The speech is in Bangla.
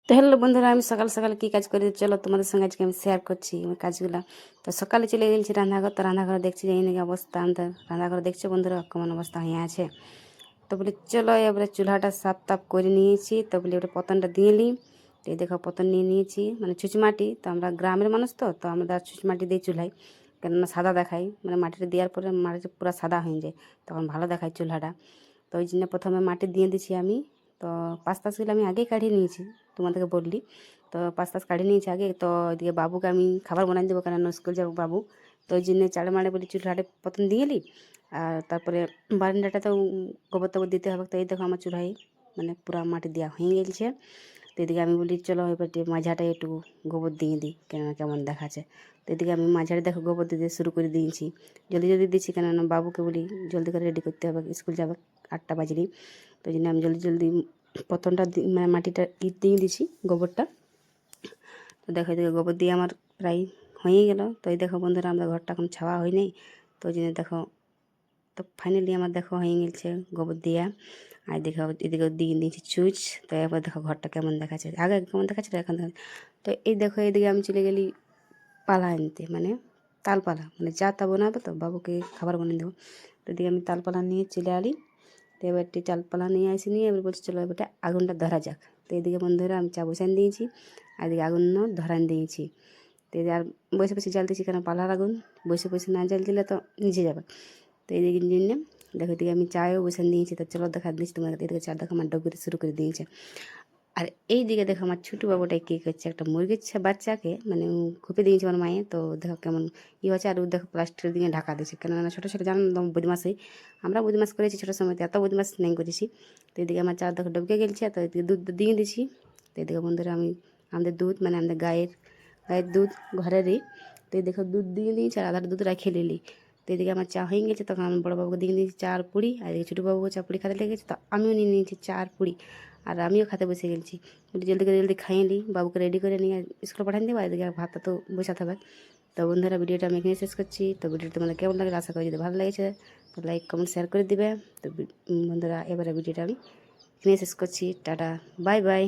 তো হ্যালো বন্ধুরা, আমি সকাল সকাল কী কাজ করি চলো তোমাদের সঙ্গে আজকে আমি শেয়ার করছি আমার কাজগুলো। তো সকালে চলে গেছি রান্নাঘর, তো রান্নাঘরে দেখছি যে এই নাকি অবস্থা, আমাদের রান্নাঘরে দেখছি বন্ধুরা কেমন অবস্থা হয়ে আছে। তো বলি চলো এবারে চুলাটা সাফ তাপ করে নিয়েছি, তো বলি এবারে পতনটা দিয়ে নিই। তো এই দেখো পতন নিয়ে নিয়েছি, মানে ছুঁচমাটি, তো আমরা গ্রামের মানুষ তো আমরা ছুঁচমাটি দিই চুলায়, কেননা সাদা দেখাই, মানে মাটিটা দেওয়ার পরে মাটিটা পুরো সাদা হয়ে যায়, তখন ভালো দেখায় চুলাটা। তো ওই জন্য প্রথমে মাটি দিয়ে দিছি আমি। তো পাস্তাগুলো আমি আগেই কাটিয়ে নিয়েছি, তোমাদেরকে বললি। তো পাস্তা কাটিয়ে নিয়েছি আগে। তো এদিকে বাবুকে আমি খাবার বানিয়ে দেবো, কেন স্কুল যাবো বাবু। তো ওই জন্য চাড়ে মাড়ে বলি চুলাটা প্রথম দিয়ে এলি। আর তারপরে বারান্দাটাতেও গোবর টোবর দিতে হবে। তো এই দেখো আমার চুলায় মানে পুরো মাটি দেওয়া হয়ে গেছে। তো এদিকে আমি বলি চলো এবার মাঝাটায় একটু গোবর দিয়ে দিই, কেননা কেমন দেখাচ্ছে। তো এদিকে আমি মাঝারে দেখো গোবর দিতে শুরু করে দিয়েছি, জলদি জলদি দিচ্ছি, কেননা বাবুকে বলি জলদি করে রেডি করতে হবে, স্কুল যাবে 8টা বাজলেই। তো ওই জন্য আমি জলদি জলদি প্রথমটা মানে মাটিটা দিয়ে দিছি গোবরটা। তো দেখো এদিকে গোবর দিয়ে আমার প্রায় হয়ে গেল। তো এই দেখো বন্ধুরা, আমাদের ঘরটা এখন ছাওয়া হয় নাই, তো ওই জন্য দেখো। তো ফাইনালি আমার দেখো হয়ে গেছে গোবর দিয়া। আর দেখো এদিকে দিয়ে দিয়েছি চুচ। তো এবার দেখো ঘরটা কেমন দেখাচ্ছে, আগে কেমন দেখাচ্ছে এখন দেখা। তো এই দেখো এদিকে আমি চলে গেলি পালা আনতে, মানে তালপালা, মানে যা তা বানাবো, তো বাবুকে খাবার বানিয়ে দেবো। তো এদিকে আমি তালপালা নিয়ে চলে আলি। তো এবারটি চালপালা নিয়ে আসি, নিয়ে এবার বলছি চলো এবারটা আগুনটা ধরা যাক। তো এদিকে বন্ধুরা আমি চা বসান দিয়েছি, আর এদিকে আগুনও ধরান দিয়েছি। তো এদিকে আর বসে বসে জ্বাল দিয়েছি, কেন পালার আগুন বসে বসে না জ্বাল দিলে তো নিচে যাবে। তো এদিকে জন্য দেখো এদিকে আমি চায়ও বসান দিয়েছি। তো চলো দেখা দিচ্ছি তোমার, এদিকে চা দেখো আমার ডুবতে শুরু করে দিয়েছে। আর এই দিকে দেখো আমার ছোটো বাবুটাই কী করছে, একটা মুরগির বাচ্চাকে মানে খুপে দিয়েছে আমার মায়ে। তো দেখো কেমন ই হচ্ছে, আর ও দেখো প্লাস্টিকের দিকে ঢাকা দিয়েছে, কেননা ছোটো ছোটো জানো বদমাসই, আমরা বদমাস করেছি ছোটো সময়তে, এত বদমাস নেই করেছি। তো এদিকে আমার চা দেখো ডুবকে গেছে। তো এদিকে দুধ দিয়ে দিছি। তো এদিকে বন্ধুরা আমি আমাদের দুধ মানে আমাদের গায়ের গায়ের দুধ ঘরেরই। তো এই দেখো দুধ দিয়ে দিয়েছি আর আধার দুধ রেখে নিলি। তো এদিকে আমার চা হয়ে গেছে, তখন আমি বড়ো বাবুকে দিয়ে দিয়েছি চা আর পুরি, আর এদিকে ছোটো বাবুকে চা পুরি খেতে লেগেছে, তো আমিও নিয়ে নিয়েছি চা আর পুরি, আর আমিও খেতে বসে গেছি। বলি জলদি করে জলদি খাইয়ে নিই, বাবুকে রেডি করে নিয়ে স্কুলে পাঠিয়ে দেবো, এদিকে ভাতটা তো বসাতে হবে। তো বন্ধুরা ভিডিওটা আমি এখানে শেষ করছি। তো ভিডিওটা তোমাদের কেমন লাগে আশা করি, যদি ভালো লেগেছে তো লাইক কমেন্ট শেয়ার করে দিবে। তো বন্ধুরা এবারে ভিডিওটা আমি এখানে শেষ করছি, টাটা বাই বাই।